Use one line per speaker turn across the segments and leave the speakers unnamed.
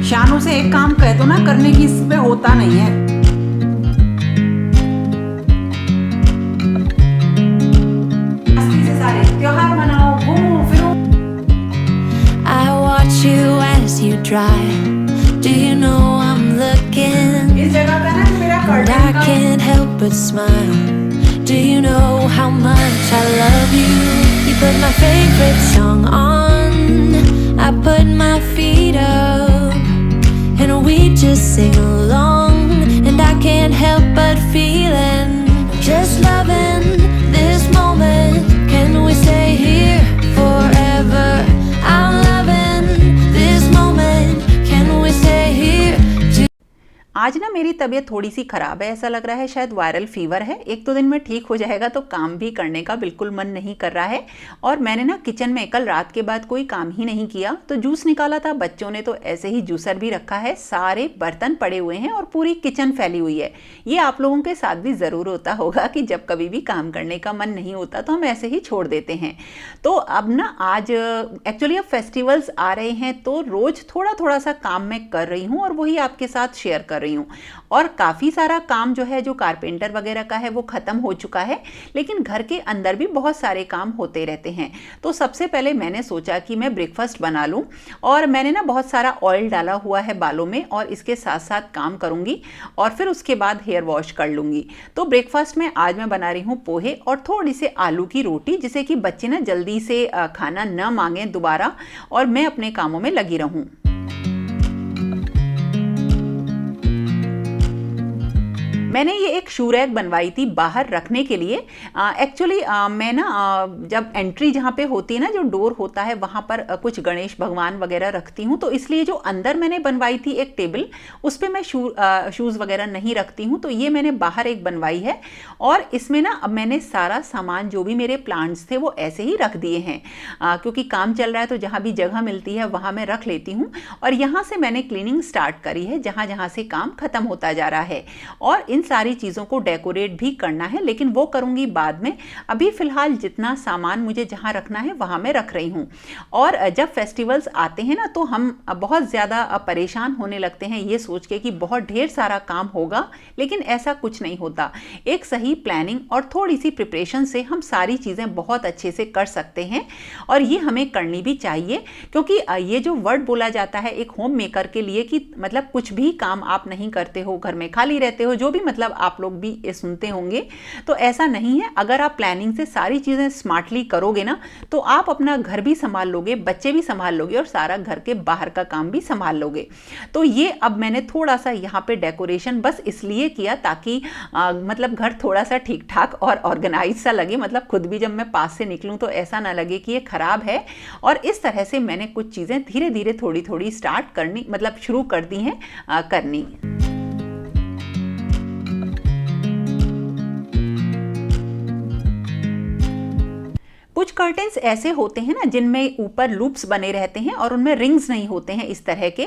शानू से एक काम कह दो ना, करने की इस पे होता नहीं है। मस्ती से सारे त्योहार मनाओ, घूमो फिरो।
I watch you as you drive. Do you know I'm looking?
इस जगह पे ना मेरा
And
कर्टन
I
का
can't help but smile. Do you know how much I love you? You put my favorite song on. I put my feet up, and we just sing along. And I can't help but feeling just loving this moment. Can we stay here forever? I'm loving this moment. Can we stay here?
आज ना मेरी तबीयत थोड़ी सी ख़राब है, ऐसा लग रहा है शायद वायरल फीवर है। एक दो दिन में ठीक हो जाएगा, तो काम भी करने का बिल्कुल मन नहीं कर रहा है। और मैंने ना किचन में कल रात के बाद कोई काम ही नहीं किया, तो जूस निकाला था। बच्चों ने तो ऐसे ही जूसर भी रखा है, सारे बर्तन पड़े हुए हैं और पूरी किचन फैली हुई है। ये आप लोगों के साथ भी ज़रूर होता होगा कि जब कभी भी काम करने का मन नहीं होता तो हम ऐसे ही छोड़ देते हैं। तो अब ना आज एक्चुअली अब फेस्टिवल्स आ रहे हैं, तो रोज़ थोड़ा थोड़ा सा काम मैं कर रही हूँ और वही आपके साथ शेयर कर रही हूँ। और काफ़ी सारा काम जो है, जो कारपेंटर वगैरह का है, वो ख़त्म हो चुका है, लेकिन घर के अंदर भी बहुत सारे काम होते रहते हैं। तो सबसे पहले मैंने सोचा कि मैं ब्रेकफास्ट बना लूँ, और मैंने ना बहुत सारा ऑयल डाला हुआ है बालों में, और इसके साथ साथ काम करूँगी और फिर उसके बाद हेयर वॉश कर लूँगी। तो ब्रेकफास्ट में आज मैं बना रही हूँ पोहे और थोड़ी से आलू की रोटी, जिससे कि बच्चे ना जल्दी से खाना न मांगें दोबारा और मैं अपने कामों में लगी रहूँ। मैंने ये एक शू रैक बनवाई थी बाहर रखने के लिए। एक्चुअली मैं ना जब एंट्री जहाँ पे होती है ना, जो डोर होता है, वहाँ पर कुछ गणेश भगवान वगैरह रखती हूँ। तो इसलिए जो अंदर मैंने बनवाई थी एक टेबल, उस पर मैं शूज़ वगैरह नहीं रखती हूँ, तो ये मैंने बाहर एक बनवाई है। और इसमें ना अब मैंने सारा सामान, जो भी मेरे प्लांट्स थे, वो ऐसे ही रख दिए हैं, क्योंकि काम चल रहा है तो जहाँ भी जगह मिलती है वहाँ मैं रख लेती हूँ। और यहाँ से मैंने क्लीनिंग स्टार्ट करी है, जहाँ जहाँ से काम ख़त्म होता जा रहा है। और इन सारी चीज़ों को डेकोरेट भी करना है, लेकिन वो करूँगी बाद में। अभी फ़िलहाल जितना सामान मुझे जहाँ रखना है वहाँ मैं रख रही हूँ। और जब फेस्टिवल्स आते हैं ना, तो हम बहुत ज़्यादा परेशान होने लगते हैं ये सोच के कि बहुत ढेर सारा काम होगा, लेकिन ऐसा कुछ नहीं होता। एक सही प्लानिंग और थोड़ी सी प्रिपरेशन से हम सारी चीज़ें बहुत अच्छे से कर सकते हैं, और ये हमें करनी भी चाहिए। क्योंकि ये जो वर्ड बोला जाता है एक होम मेकर के लिए कि मतलब कुछ भी काम आप नहीं करते हो, घर में खाली रहते हो, जो भी मतलब आप लोग भी ये सुनते होंगे, तो ऐसा नहीं है। अगर आप प्लानिंग से सारी चीज़ें स्मार्टली करोगे ना, तो आप अपना घर भी संभाल लोगे, बच्चे भी संभाल लोगे, और सारा घर के बाहर का काम भी संभाल लोगे। तो ये अब मैंने थोड़ा सा यहाँ पे डेकोरेशन बस इसलिए किया ताकि मतलब घर थोड़ा सा ठीक ठाक और ऑर्गेनाइज सा लगे। मतलब खुद भी जब मैं पास से निकलूँ तो ऐसा ना लगे कि ये ख़राब है। और इस तरह से मैंने कुछ चीज़ें धीरे धीरे थोड़ी थोड़ी स्टार्ट करनी, मतलब शुरू कर दी हैं करनी। कुछ कर्टेंस ऐसे होते हैं ना, जिनमें ऊपर लूप्स बने रहते हैं और उनमें रिंग्स नहीं होते हैं, इस तरह के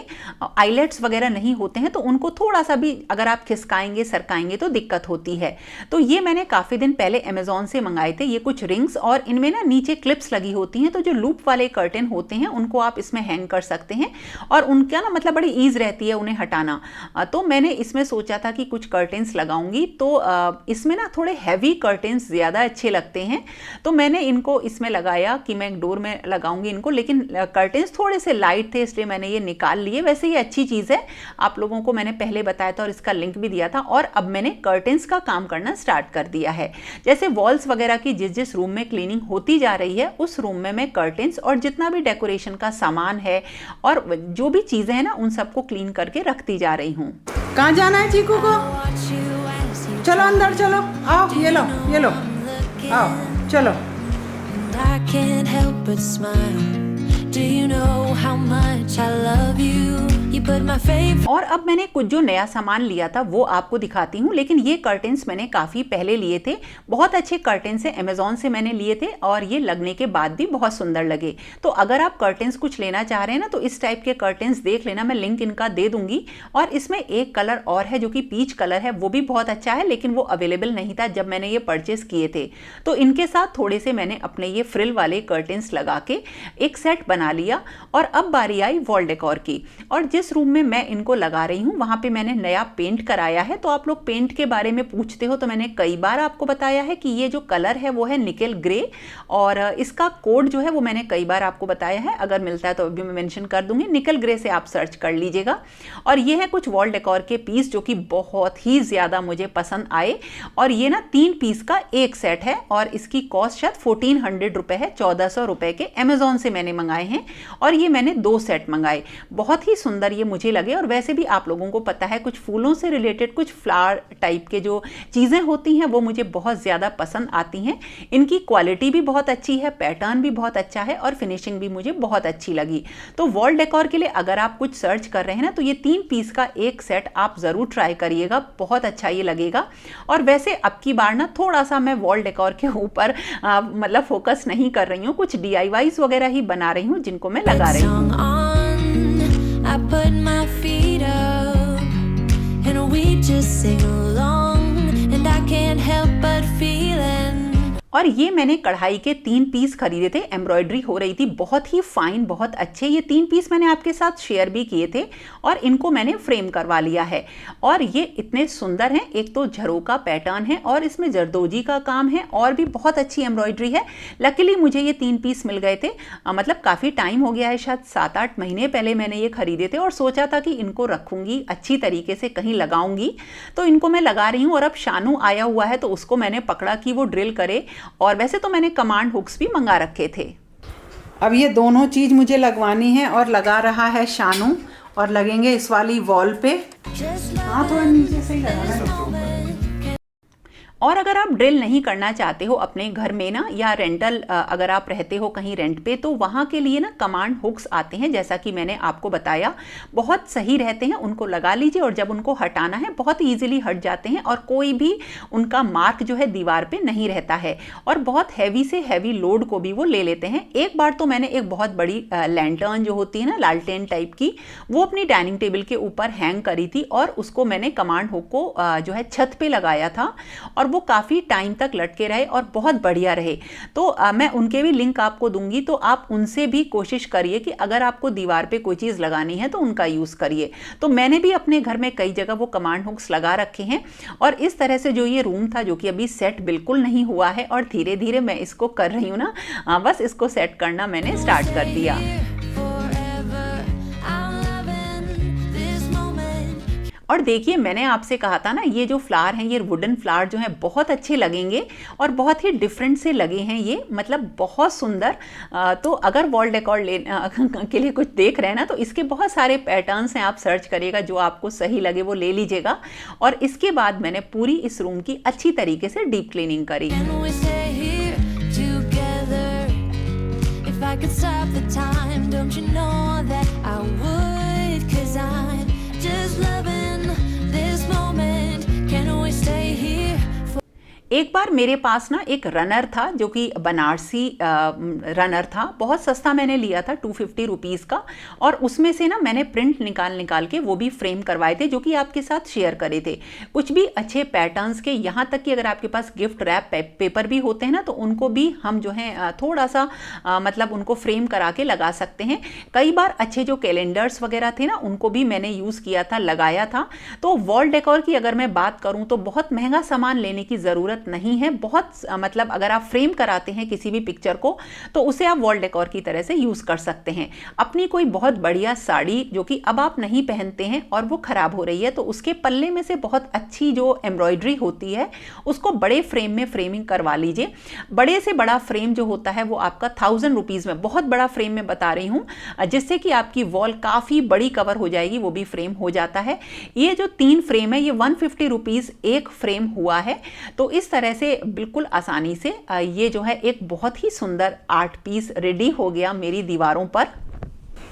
आइलेट्स वगैरह नहीं होते हैं, तो उनको थोड़ा सा भी अगर आप खिसकाएंगे सरकाएंगे तो दिक्कत होती है। तो ये मैंने काफ़ी दिन पहले अमेज़ॉन से मंगाए थे ये कुछ रिंग्स, और इनमें ना नीचे क्लिप्स लगी होती हैं, तो जो लूप वाले कर्टेन होते हैं उनको आप इसमें हैंग कर सकते हैं, और उनका ना मतलब बड़ी ईज़ रहती है उन्हें हटाना। तो मैंने इसमें सोचा था कि कुछ कर्टेंस लगाऊंगी, तो इसमें ना थोड़े हैवी कर्टेंस ज़्यादा अच्छे लगते हैं, तो मैंने इनको इसमें लगाया कि मैं एक डोर में लगाऊंगी इनको। लेकिन कर्टेंस थोड़े से लाइट थे, इसलिए मैंने ये निकाल लिए। वैसे ये अच्छी चीज़ है, आप लोगों को मैंने पहले बताया था और इसका लिंक भी दिया था। और अब मैंने कर्टेंस का काम करना स्टार्ट कर दिया है। जैसे वॉल्स वगैरह की जिस जिस रूम में क्लीनिंग होती जा रही है, उस रूम में मैं कर्टेंस और जितना भी डेकोरेशन का सामान है और जो भी चीज़ें हैं ना, उन सबको क्लीन करके रखती जा रही हूँ।
कहाँ जाना है चीकू को? चलो अंदर चलो, आओ, ये लो ये लो, आओ चलो।
I can't help but smile. Do you know how much I love you? You put my favorite.
और अब मैंने कुछ जो नया सामान लिया था वो आपको दिखाती हूँ। लेकिन ये कर्टेंस मैंने काफ़ी पहले लिए थे, बहुत अच्छे कर्टेंस हैं, अमेज़ॉन से मैंने लिए थे, और ये लगने के बाद भी बहुत सुंदर लगे। तो अगर आप कर्टेंस कुछ लेना चाह रहे हैं ना, तो इस टाइप के कर्टेंस देख लेना, मैं लिंक इनका दे दूंगी। और इसमें एक कलर और है जो कि पीच कलर है, वो भी बहुत अच्छा है, लेकिन वो अवेलेबल नहीं था जब मैंने ये परचेस किए थे। तो इनके साथ थोड़े से मैंने अपने ये फ्रिल वाले कर्टेंस लगा के एक सेट बना लिया। और अब बारी आई वॉल डेकोर की, और जिस रूम में मैं इनको लगा रही हूँ वहाँ पे मैंने नया पेंट कराया है। तो आप लोग पेंट के बारे में पूछते हो तो मैंने कई बार आपको बताया है कि ये जो कलर है वो है निकेल ग्रे, और इसका कोड जो है वो मैंने कई बार आपको बताया है, अगर मिलता है तो अभी मैं मेंशन कर दूंगी। निकेल ग्रे से आप सर्च कर लीजिएगा। और ये है कुछ वॉल डेकोर के पीस जो कि बहुत ही ज़्यादा मुझे पसंद आए, और ये ना 3 पीस का एक सेट है और इसकी कॉस्ट शायद 1400 रुपये है, 1400 रुपये के अमेजोन से मैंने मंगाए हैं, और ये मैंने 2 सेट मंगाए। बहुत ही सुंदर ये मुझे लगे। और वैसे भी आप लोगों को पता है कुछ फूलों से रिलेटेड कुछ फ्लावर टाइप के जो चीज़ें होती हैं वो मुझे बहुत ज़्यादा पसंद आती हैं। इनकी क्वालिटी भी बहुत अच्छी है, पैटर्न भी बहुत अच्छा है और फिनिशिंग भी मुझे बहुत अच्छी लगी। तो वॉल डेकोर के लिए अगर आप कुछ सर्च कर रहे हैं ना तो ये 3 पीस का एक सेट आप ज़रूर ट्राई करिएगा, बहुत अच्छा ये लगेगा। और वैसे अब की बार ना थोड़ा सा मैं वॉल डेकोर के ऊपर मतलब फोकस नहीं कर रही हूँ, कुछ DIYs वगैरह ही बना रही हूँ जिनको मैं लगा रही हूँ।
I put my feet up and we just sing along and I can't help but feeling।
और ये मैंने कढ़ाई के 3 पीस खरीदे थे, एम्ब्रॉयडरी हो रही थी, बहुत ही फाइन, बहुत अच्छे। ये 3 पीस मैंने आपके साथ शेयर भी किए थे और इनको मैंने फ्रेम करवा लिया है। और ये इतने सुंदर हैं, एक तो झरोका पैटर्न है और इसमें जरदोजी का काम है और भी बहुत अच्छी एम्ब्रॉयडरी है। लकीली मुझे ये 3 पीस मिल गए थे, मतलब काफ़ी टाइम हो गया है, शायद 7-8 महीने पहले मैंने ये खरीदे थे और सोचा था कि इनको रखूँगी, अच्छी तरीके से कहीं लगाऊंगी, तो इनको मैं लगा रही हूँ। और अब शानू आया हुआ है तो उसको मैंने पकड़ा कि वो ड्रिल करे, और वैसे तो मैंने कमांड हुक्स भी मंगा रखे थे।
अब ये दोनों चीज़ मुझे लगवानी है और लगा रहा है शानू, और लगेंगे इस वाली वॉल पे। हाँ, थोड़ा नीचे से ही लगाना है।
और अगर आप ड्रिल नहीं करना चाहते हो अपने घर में ना, या रेंटल अगर आप रहते हो कहीं रेंट पे, तो वहाँ के लिए ना कमांड हुक्स आते हैं, जैसा कि मैंने आपको बताया, बहुत सही रहते हैं। उनको लगा लीजिए और जब उनको हटाना है बहुत ईजिली हट जाते हैं और कोई भी उनका मार्क जो है दीवार पे नहीं रहता है, और बहुत हैवी से हैवी लोड को भी वो ले लेते हैं। एक बार तो मैंने एक बहुत बड़ी लैंटर्न जो होती है ना, लालटेन टाइप की, वो अपनी डाइनिंग टेबल के ऊपर हैंग करी थी और उसको मैंने कमांड हुक को जो है छत पे लगाया था, और वो काफ़ी टाइम तक लटके रहे और बहुत बढ़िया रहे। तो मैं उनके भी लिंक आपको दूंगी, तो आप उनसे भी कोशिश करिए कि अगर आपको दीवार पे कोई चीज़ लगानी है तो उनका यूज़ करिए। तो मैंने भी अपने घर में कई जगह वो कमांड हुक्स लगा रखे हैं, और इस तरह से जो ये रूम था जो कि अभी सेट बिल्कुल नहीं हुआ है, और धीरे धीरे मैं इसको कर रही हूँ ना, बस इसको सेट करना मैंने स्टार्ट कर दिया। और देखिए, मैंने आपसे कहा था ना, ये जो फ्लावर हैं, ये वुडन फ्लावर जो हैं बहुत अच्छे लगेंगे और बहुत ही डिफरेंट से लगे हैं ये, मतलब बहुत सुंदर। तो अगर वॉल डेकोर के लिए कुछ देख रहे हैं ना, तो इसके बहुत सारे पैटर्न्स हैं, आप सर्च करिएगा, जो आपको सही लगे वो ले लीजिएगा। और इसके बाद मैंने पूरी इस रूम की अच्छी तरीके से डीप क्लीनिंग करी। एक बार मेरे पास ना एक रनर था जो कि बनारसी रनर था, बहुत सस्ता मैंने लिया था, 250 रुपीज़ का, और उसमें से ना मैंने प्रिंट निकाल के वो भी फ्रेम करवाए थे, जो कि आपके साथ शेयर करे थे। कुछ भी अच्छे पैटर्न्स के, यहाँ तक कि अगर आपके पास गिफ्ट रैप पेपर भी होते हैं ना, तो उनको भी हम जो है थोड़ा सा मतलब उनको फ्रेम करा के लगा सकते हैं। कई बार अच्छे जो कैलेंडर्स वगैरह थे ना, उनको भी मैंने यूज़ किया था, लगाया था। तो वॉल डेकोर की अगर मैं बात करूँ तो बहुत महंगा सामान लेने की ज़रूरत नहीं है। बहुत मतलब अगर आप फ्रेम कराते हैं किसी भी पिक्चर को, तो उसे आप वॉल डेकोर की तरह से यूज कर सकते हैं। अपनी कोई बहुत बढ़िया साड़ी जो कि अब आप नहीं पहनते हैं और वो खराब हो रही है, तो उसके पल्ले में से बहुत अच्छी जो एम्ब्रॉयडरी होती है उसको बड़े फ्रेम में फ्रेमिंग करवा लीजिए। बड़े से बड़ा फ्रेम जो होता है वो आपका 1000 रुपीज़ में, बहुत बड़ा फ्रेम में बता रही हूँ, जिससे कि आपकी वॉल काफ़ी बड़ी कवर हो जाएगी, वो भी फ्रेम हो जाता है। ये जो 3 फ्रेम है, ये 150 रुपीज़ एक फ्रेम हुआ है। तो इस तरह से बिल्कुल आसानी से ये जो है एक बहुत ही सुंदर आर्ट पीस रेडी हो गया मेरी दीवारों पर।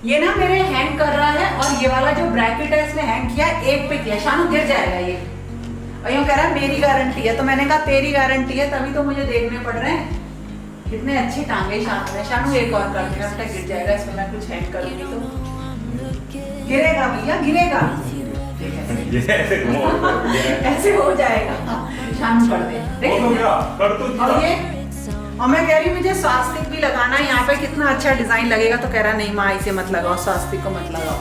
ये ना मेरे हैंग कर रहा है, और ये वाला जो ब्रैकेट है इसने हैंग किया, एक पे किया, शानू गिर जाएगा ये, और यूँ कह रहा है मेरी गारंटी है। तो मैंने कहा तेरी गारंटी है तभी तो मुझे देखने पड़ रहे हैं। कितने अच्छे टांगे शानू ने। शानू एक और कर देना, बेटा गिर जाएगा इसमें, मैं कुछ हैंग करूंगी तो गिरेगा भैया, गिरेगा। ऐसे हो जाएगा। शानू कर दे, और ये, और मैं कह रही हूँ मुझे स्वास्तिक भी लगाना है यहाँ पे, कितना अच्छा डिजाइन लगेगा। तो कह रहा नहीं माँ इसे मत लगाओ, स्वास्तिक को मत लगाओ।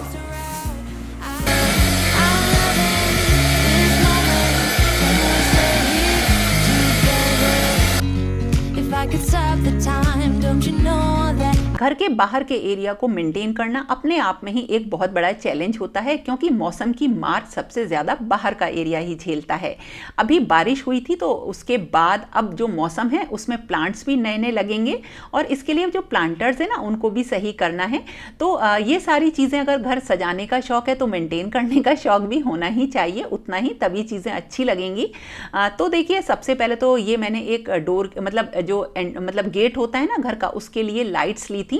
घर के बाहर के एरिया को मेंटेन करना अपने आप में ही एक बहुत बड़ा चैलेंज होता है, क्योंकि मौसम की मार सबसे ज़्यादा बाहर का एरिया ही झेलता है। अभी बारिश हुई थी तो उसके बाद अब जो मौसम है उसमें प्लांट्स भी नए नए लगेंगे, और इसके लिए जो प्लांटर्स हैं ना उनको भी सही करना है। तो ये सारी चीज़ें, अगर घर सजाने का शौक है तो मेंटेन करने का शौक भी होना ही चाहिए उतना ही, तभी चीज़ें अच्छी लगेंगी। तो देखिए, सबसे पहले तो ये मैंने एक डोर मतलब गेट होता है ना घर का, उसके लिए लाइट्स ली थी,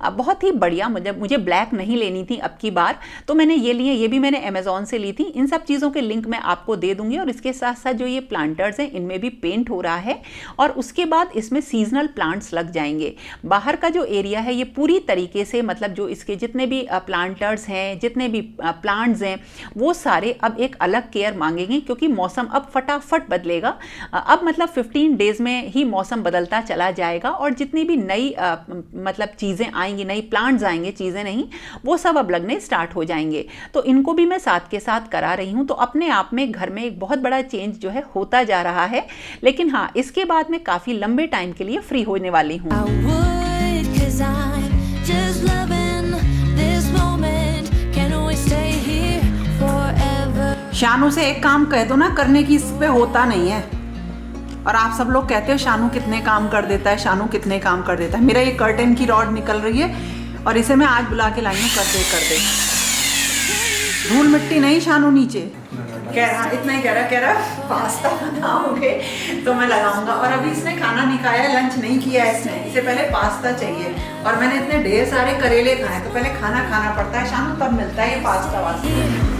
बहुत ही बढ़िया। मुझे ब्लैक नहीं लेनी थी अब की बार, तो मैंने ये लिए, ये भी मैंने अमेज़ॉन से ली थी। इन सब चीज़ों के लिंक मैं आपको दे दूंगी। और इसके साथ साथ जो ये प्लांटर्स हैं इनमें भी पेंट हो रहा है, और उसके बाद इसमें सीजनल प्लांट्स लग जाएंगे। बाहर का जो एरिया है ये पूरी तरीके से, मतलब जो इसके जितने भी प्लांटर्स हैं, जितने भी प्लांट्स हैं, वो सारे अब एक अलग केयर मांगेंगे, क्योंकि मौसम अब फटाफट बदलेगा। अब मतलब 15 डेज में ही मौसम बदलता चला जाएगा, और जितनी भी नई मतलब चीज़ें आएंगी, नई प्लांट्स आएंगे, चीज़ें नहीं, वो सब अब लगने स्टार्ट हो जाएंगे। तो इनको भी मैं साथ के साथ करा रही हूँ। तो अपने आप में घर में एक बहुत बड़ा चेंज जो है होता जा रहा है। लेकिन हाँ, इसके बाद मैं काफ़ी लंबे टाइम के लिए फ्री होने वाली हूँ।
शानू से एक काम कह दो ना करने की, इस पे होता नहीं है। और आप सब लोग कहते हो शानू कितने काम कर देता है, शानू कितने काम कर देता है। मेरा ये कर्टन की रॉड निकल रही है और इसे मैं आज बुला के लाई हूँ, कर दे। धूल मिट्टी नहीं शानू नीचे। कह रहा, इतना ही कह रहा पास्ता बनाओगे तो मैं लगाऊंगा। और अभी इसने खाना नहीं खाया, लंच नहीं किया इसने, इसे पहले पास्ता चाहिए। और मैंने इतने ढेर सारे करेले खाए, तो पहले खाना पड़ता है शानू, तब मिलता है ये पास्ता वास्ता।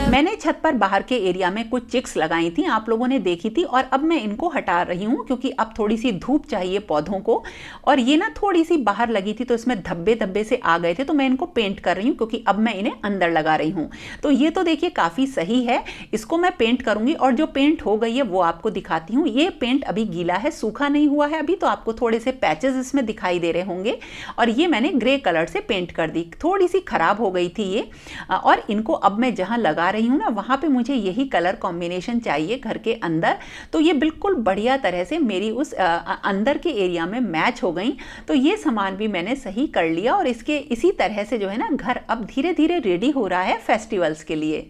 मैंने छत पर बाहर के एरिया में कुछ चिक्स लगाई थी, आप लोगों ने देखी थी, और अब मैं इनको हटा रही हूँ क्योंकि अब थोड़ी सी धूप चाहिए पौधों को। और ये ना थोड़ी सी बाहर लगी थी तो इसमें धब्बे से आ गए थे, तो मैं इनको पेंट कर रही हूँ क्योंकि अब मैं इन्हें अंदर लगा रही हूँ। तो ये तो देखिए काफ़ी सही है, इसको मैं पेंट करूँगी। और जो पेंट हो गई है वो आपको दिखाती हूँ। ये पेंट अभी गीला है, सूखा नहीं हुआ है अभी, तो आपको थोड़े से पैचेस इसमें दिखाई दे रहे होंगे। और ये मैंने ग्रे कलर से पेंट कर दी, थोड़ी सी खराब हो गई थी ये। और इनको अब मैं जहाँ लगा रही हूँ ना, वहाँ पे मुझे यही कलर कॉम्बिनेशन चाहिए घर के अंदर। तो ये बिल्कुल बढ़िया तरह से मेरी उस अंदर के एरिया में मैच हो गई। तो ये सामान भी मैंने सही कर लिया, और इसके इसी तरह से जो है ना घर अब धीरे धीरे रेडी हो रहा है फेस्टिवल्स के लिए।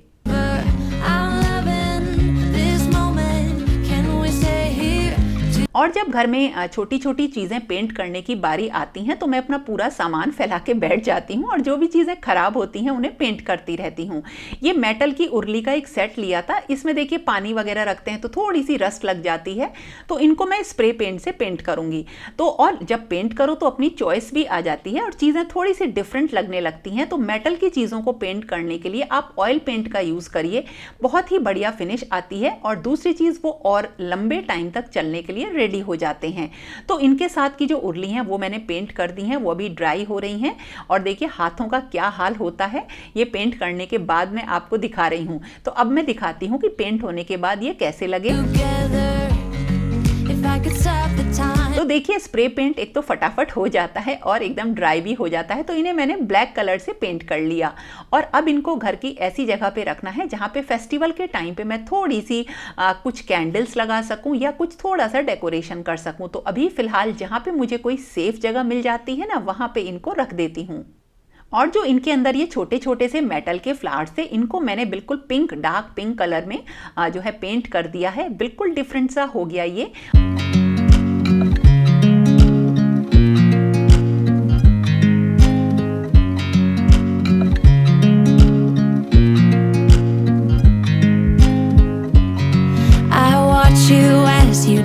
और जब घर में छोटी छोटी चीज़ें पेंट करने की बारी आती हैं तो मैं अपना पूरा सामान फैला के बैठ जाती हूँ, और जो भी चीज़ें ख़राब होती हैं उन्हें पेंट करती रहती हूँ। ये मेटल की उर्ली का एक सेट लिया था, इसमें देखिए पानी वगैरह रखते हैं तो थोड़ी सी रस्ट लग जाती है, तो इनको मैं स्प्रे पेंट से पेंट करूँगी। तो और जब पेंट करो तो अपनी चॉइस भी आ जाती है और चीज़ें थोड़ी सी डिफरेंट लगने लगती हैं। तो मेटल की चीज़ों को पेंट करने के लिए आप ऑयल पेंट का यूज़ करिए, बहुत ही बढ़िया फिनिश आती है। और दूसरी चीज़, वो और लंबे टाइम तक चलने के लिए रेडी हो जाते हैं। तो इनके साथ की जो उर्ली हैं वो मैंने पेंट कर दी हैं, वो अभी ड्राई हो रही हैं। और देखिए हाथों का क्या हाल होता है ये पेंट करने के बाद मैं आपको दिखा रही हूँ। तो अब मैं दिखाती हूँ कि पेंट होने के बाद ये कैसे लगे। तो देखिए स्प्रे पेंट एक तो फटाफट हो जाता है और एकदम ड्राई भी हो जाता है। तो इन्हें मैंने ब्लैक कलर से पेंट कर लिया, और अब इनको घर की ऐसी जगह पे रखना है जहाँ पे फेस्टिवल के टाइम पे मैं थोड़ी सी कुछ कैंडल्स लगा सकूं या कुछ थोड़ा सा डेकोरेशन कर सकूं। तो अभी फिलहाल जहाँ पे मुझे कोई सेफ जगह मिल जाती है ना, वहाँ पे इनको रख देती हूँ। और जो इनके अंदर ये छोटे छोटे से मेटल के फ्लावर्स थे, इनको मैंने बिल्कुल पिंक, डार्क पिंक कलर में जो है पेंट कर दिया है। बिल्कुल डिफरेंट सा हो गया ये।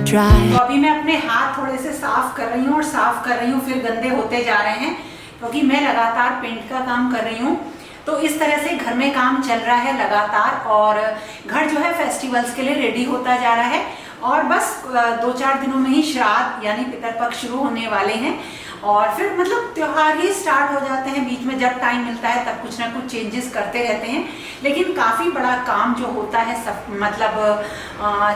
तो अभी मैं अपने हाथ थोड़े से साफ कर रही हूँ और साफ कर रही हूँ, फिर गंदे होते जा रहे हैं क्योंकि मैं लगातार पेंट का काम कर रही हूँ। तो इस तरह से घर में काम चल रहा है लगातार, और घर जो है फेस्टिवल्स के लिए रेडी होता जा रहा है। और बस 2-4 दिनों में ही श्राद्ध यानी पितरपक्ष शुरू होने वाले हैं, और फिर मतलब त्योहार ही स्टार्ट हो जाते हैं। बीच में जब टाइम मिलता है तब कुछ ना कुछ चेंजेस करते रहते हैं, लेकिन काफ़ी बड़ा काम जो होता है सब मतलब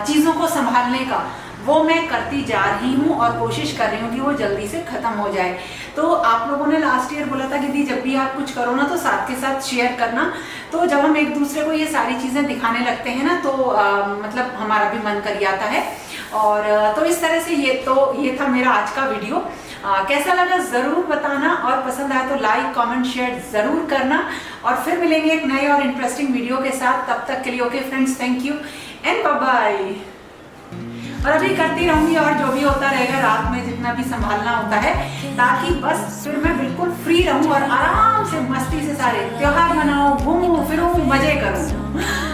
चीज़ों को संभालने का, वो मैं करती जा रही हूँ और कोशिश कर रही हूँ कि वो जल्दी से खत्म हो जाए। तो आप लोगों ने लास्ट ईयर बोला था कि दी जब भी आप कुछ करो ना तो साथ के साथ शेयर करना। तो जब हम एक दूसरे को ये सारी चीज़ें दिखाने लगते हैं ना तो मतलब हमारा भी मन कर जाता है। और तो इस तरह से ये था मेरा आज का वीडियो। कैसा लगा ज़रूर बताना, और पसंद आया तो लाइक कमेंट शेयर ज़रूर करना। और फिर मिलेंगे एक नए और इंटरेस्टिंग वीडियो के साथ। तब तक के लिए okay friends, thank you and bye bye. और अभी करती रहूंगी और जो भी होता रहेगा रात में जितना भी संभालना होता है, ताकि बस फिर मैं बिल्कुल फ्री रहूं और आराम से मस्ती से सारे त्योहार मनाऊं, घूमूं फिरूं, मजे करूं।